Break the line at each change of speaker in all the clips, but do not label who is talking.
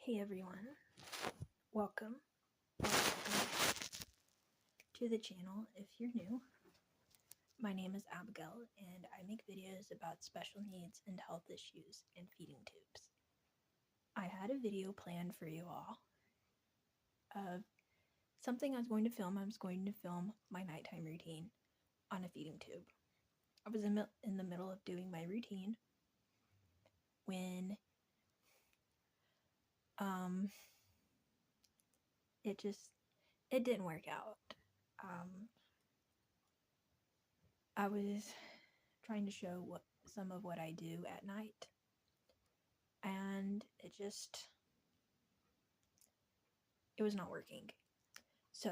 Hey everyone, welcome or welcome to the channel if you're new. My name is Abigail and I make videos about special needs and health issues and feeding tubes. I had a video planned for you all of something I was going to film. I was going to film my nighttime routine on a feeding tube. I was in the middle of doing my routine when it didn't work out. I was trying to show some of what I do at night, and it was not working. So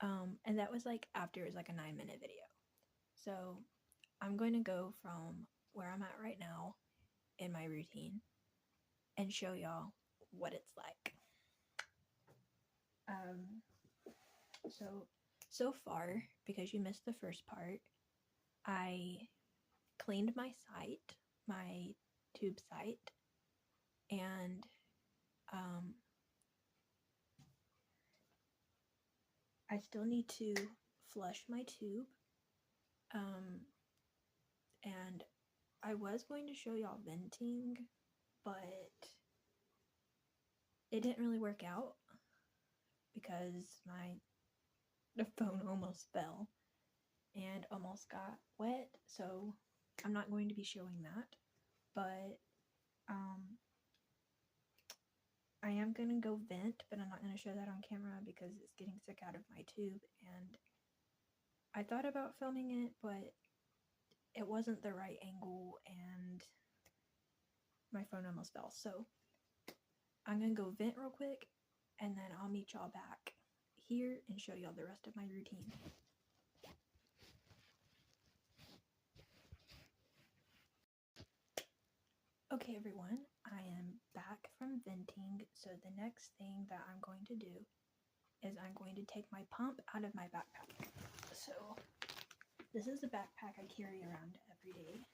and that was like after it was like a 9-minute video. So I'm going to go from where I'm at right now in my routine and show y'all what it's like. So far, because you missed the first part, I cleaned my tube site, and I still need to flush my tube, and I was going to show y'all venting, but it didn't really work out because the phone almost fell and almost got wet, so I'm not going to be showing that. But I am going to go vent, but I'm not going to show that on camera because it's getting sick out of my tube, and I thought about filming it, but it wasn't the right angle and my phone almost fell. So I'm going to go vent real quick, and then I'll meet y'all back here and show y'all the rest of my routine. Okay everyone, I am back from venting, so the next thing that I'm going to do is I'm going to take my pump out of my backpack. So this is a backpack I carry around every day.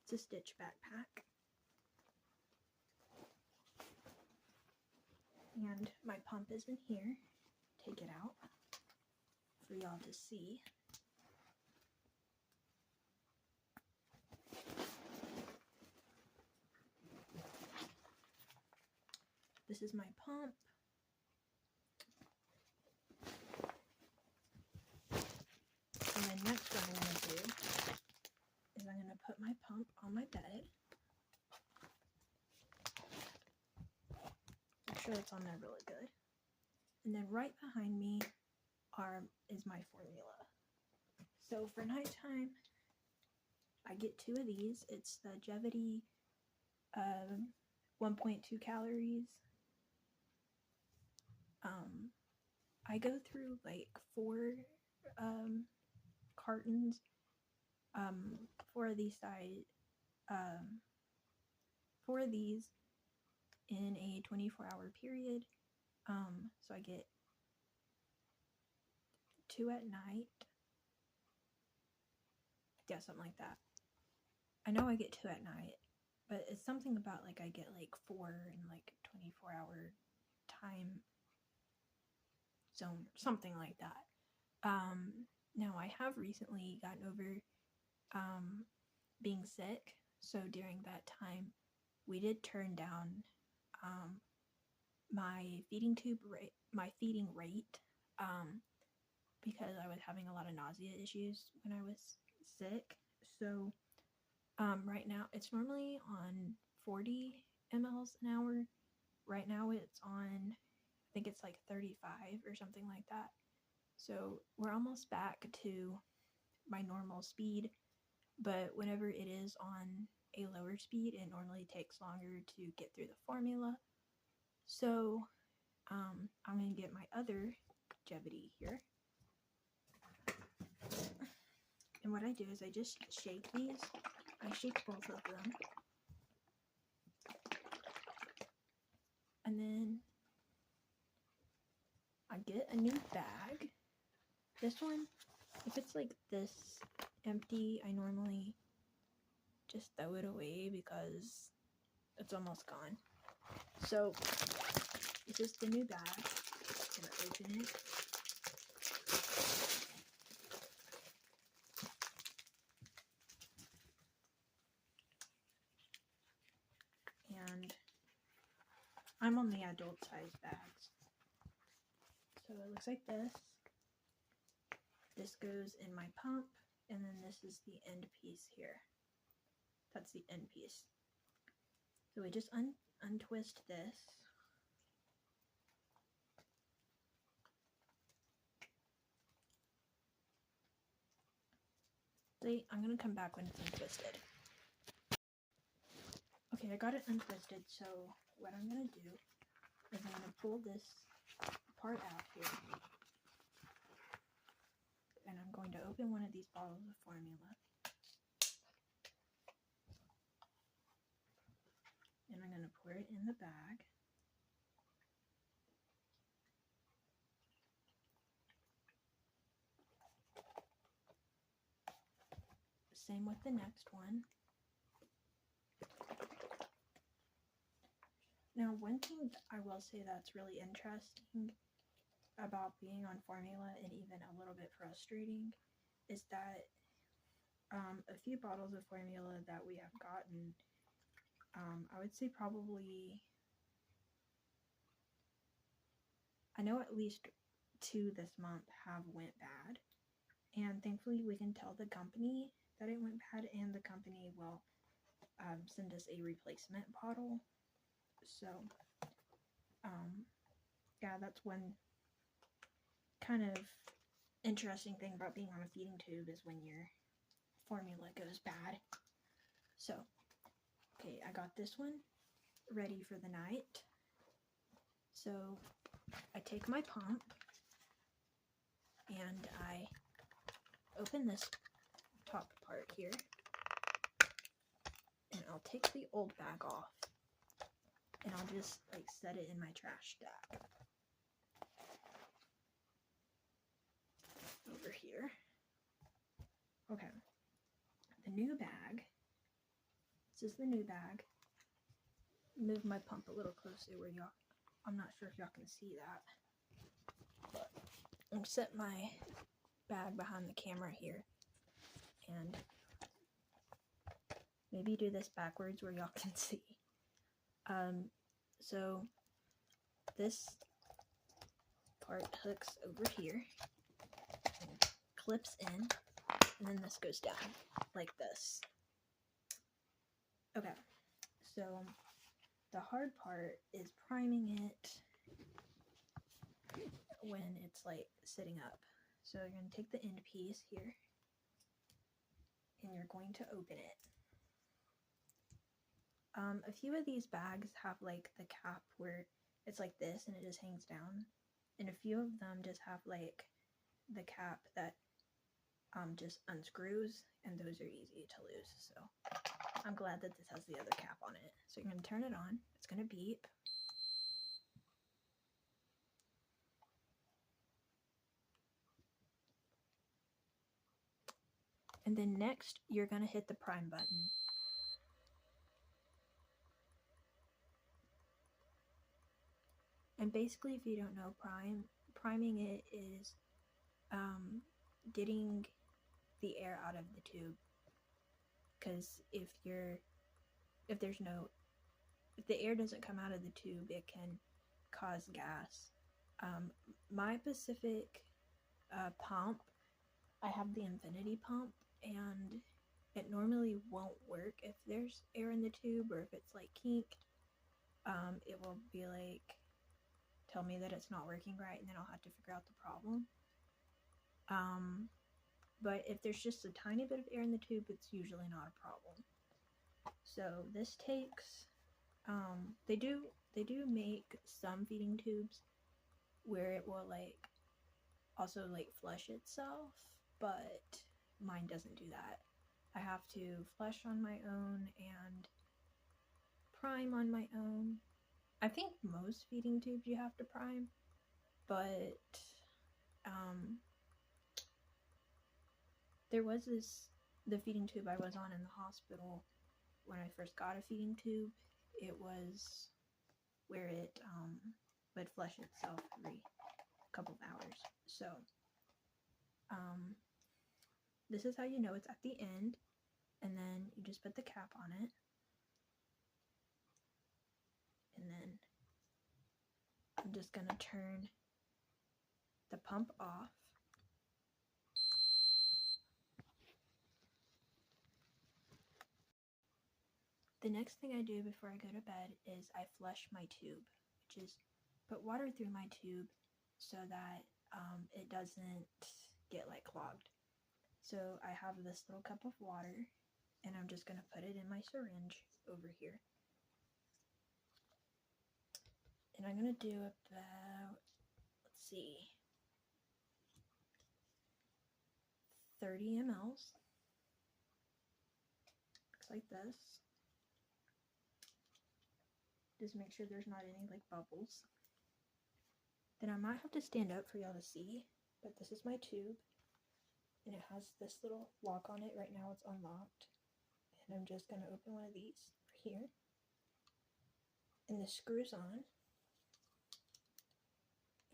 It's a Stitch backpack. And my pump is in here. Take it out for y'all to see. This is my pump. And then next what I'm going to do is I'm going to put my pump on my bed. Make sure it's on there really good. And then right behind me is my formula. So for nighttime, I get 2 of these. It's the Longevity 1.2 calories. I go through like 4 cartons, 4 of these in a 24-hour period. So I get 2 at night. Yeah, something like that. I know I get 2 at night, but it's something about like I get like 4 in like 24-hour time zone, something like that. Now I have recently gotten over being sick, so during that time we did turn down my feeding rate because I was having a lot of nausea issues when I was sick. So right now it's normally on 40 mLs an hour. Right now it's on, I think it's like 35 or something like that. So we're almost back to my normal speed, but whenever it is on a lower speed, it normally takes longer to get through the formula. So I'm going to get my other Longevity here. And what I do is I just shake these. I shake both of them. And then I get a new bag. This one, if it's like this empty, I normally just throw it away because it's almost gone. So this is the new bag. I'm gonna open it. And I'm on the adult size bags. So it looks like this. This goes in my pump, and then this is the end piece here. That's the end piece. So we just untwist this. See, I'm gonna come back when it's untwisted. Okay, I got it untwisted, so what I'm gonna do is I'm gonna pull this part out here. And I'm going to open one of these bottles of formula. And I'm going to pour it in the bag. Same with the next one. Now, one thing I will say that's really interesting about being on formula, and even a little bit frustrating, is that a few bottles of formula that we have gotten, I would say probably, I know at least 2 this month have went bad, and thankfully we can tell the company that it went bad, and the company will send us a replacement bottle. So yeah, that's one kind of interesting thing about being on a feeding tube, is when your formula goes bad. So okay, I got this one ready for the night. So I take my pump and I open this top part here, and I'll take the old bag off, and I'll just like set it in my trash stack over here. Okay, the new bag. This is the new bag. Move my pump a little closer where y'all, I'm not sure if y'all can see that, but I'll set my bag behind the camera here and maybe do this backwards where y'all can see. So this part hooks over here and clips in, and then this goes down like this. Okay, so the hard part is priming it when it's like sitting up. So you're going to take the end piece here and you're going to open it. A few of these bags have like the cap where it's like this and it just hangs down, and a few of them just have like the cap that just unscrews, and those are easy to lose. So I'm glad that this has the other cap on it. So you're going to turn it on. It's going to beep. And then next, you're going to hit the prime button. And basically, if you don't know, priming it is getting the air out of the tube. Because if the air doesn't come out of the tube, it can cause gas. My Pacific pump, I have the infinity pump, and it normally won't work if there's air in the tube, or if it's like kinked. It will be like, tell me that it's not working right, and then I'll have to figure out the problem. But if there's just a tiny bit of air in the tube, it's usually not a problem. So this takes, they do make some feeding tubes where it will like also like flush itself, but mine doesn't do that. I have to flush on my own and prime on my own. I think most feeding tubes you have to prime, but there was the feeding tube I was on in the hospital when I first got a feeding tube. it was where it would flush itself every couple of hours. So this is how you know it's at the end, and then you just put the cap on it, and then I'm just gonna turn the pump off. The next thing I do before I go to bed is I flush my tube, which is put water through my tube so that it doesn't get like clogged. So I have this little cup of water, and I'm just going to put it in my syringe over here. And I'm going to do about, let's see, 30 mLs. Looks like this. Just make sure there's not any like bubbles. Then I might have to stand up for y'all to see, but this is my tube, and it has this little lock on it. Right now it's unlocked, and I'm just going to open one of these here, and this screws on,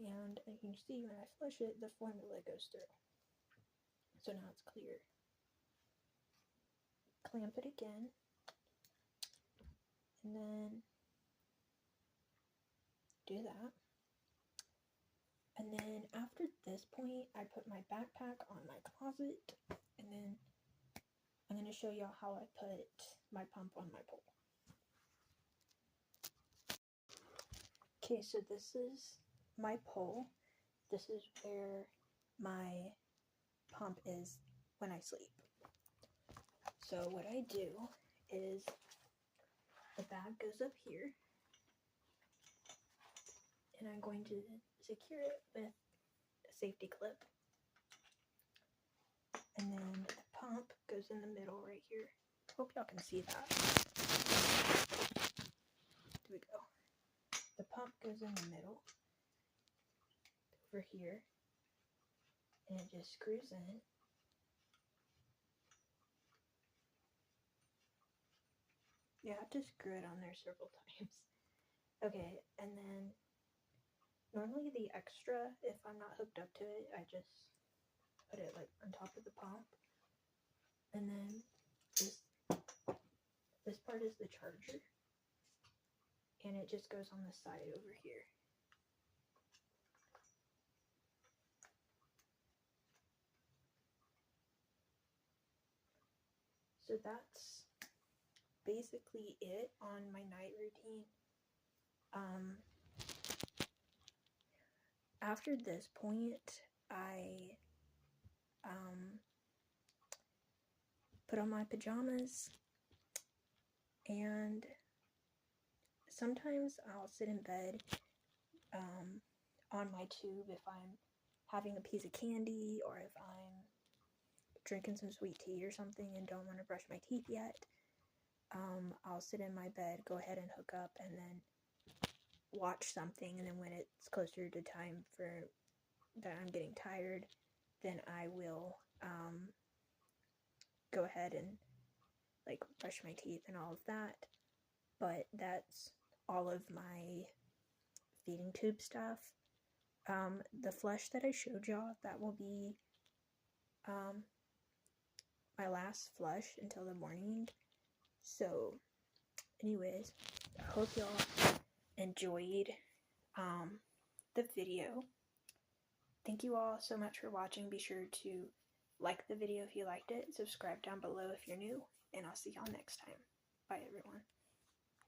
and you can see when I flush it, the formula goes through. So now it's clear. Clamp it again, and then do that. And then after this point, I put my backpack on my closet, and then I'm going to show y'all how I put my pump on my pole. Okay, so this is my pole. This is where my pump is when I sleep. So what I do is the bag goes up here, and I'm going to secure it with a safety clip. And then the pump goes in the middle right here. Hope y'all can see that. There we go. The pump goes in the middle over here, and it just screws in. You have to screw it on there several times. Okay, and then normally the extra, if I'm not hooked up to it, I just put it like on top of the pump. And then this part is the charger, and it just goes on the side over here. So that's basically it on my night routine. After this point, I put on my pajamas, and sometimes I'll sit in bed on my tube if I'm having a piece of candy, or if I'm drinking some sweet tea or something and don't want to brush my teeth yet. I'll sit in my bed, go ahead and hook up, and then watch something, and then when it's closer to time for that I'm getting tired, then I will go ahead and like brush my teeth and all of that. But that's all of my feeding tube stuff. The flush that I showed y'all, that will be my last flush until the morning. So anyways, I hope y'all enjoyed the video. Thank you all so much for watching. Be sure to like the video if you liked it, subscribe down below if you're new, and I'll see y'all next time. Bye everyone.